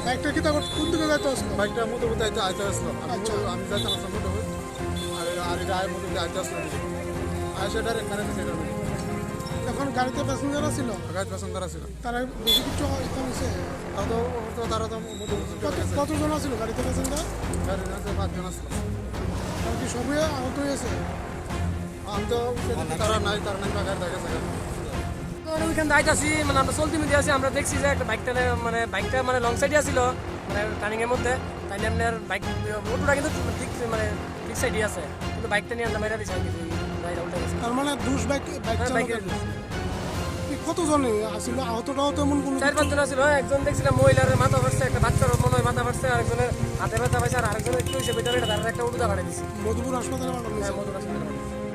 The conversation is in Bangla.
বাইকটা কি তখন কোন দিকে যাইতে আসলো? বাইকটা মধ্যবর্তী আইতে আসলো। আচ্ছা। আমি যাইতে আসলাম মধ্যবর্তী, আর এটা আয় মধ্যবর্তী আইতে আসলো। আয়সা ডাইরেক্ট মেরে দিচ্ছে। এখন গাড়িতে প্যাসেঞ্জার ছিল, গাড়ি প্যাসেঞ্জার ছিল। তারা বেশি কিছু হয়েছে? তারা তো মধ্যবর্তী কতজন ছিল গাড়িতে প্যাসেঞ্জার? গাড়ি 5 জন আসলো। তারা কি সবই আহত হয়েছে? আমি তো তারা নাই গাড়ি দেখেছে। ওইখানে আইতাছি, মানে আমরা চলতি মিডিয়া আছি, আমরা দেখছি যে একটা বাইকটা লং সাইডে আসছিল, মানে টার্নিং এর মধ্যে। তাইলে আপনার বাইক মোটরটা কিন্তু ঠিক সাইডে আছে, কিন্তু বাইকটা নিয়ে আমরা মেরা দিছি আর কি, গাড়িটা উল্টে গেছে। তার মানে দুষ বাইক বাইকের কতজন আসছিল? আহতটাও তেমন কোনো 4-5 জন ছিল। একজন দেখছিলাম মহিলার মাথা ফাটছে, একটা বাচ্চার মনে হয় মাথা ফাটছে, আরেকজনের হাতে ব্যথা পাইছে, আর আরেকজনের একটু হিসেবে তার একটা উড়ুদা বাড়াই দিচ্ছে। মধুপুর হাসপাতালে পাঠানো হয়েছে। মধুর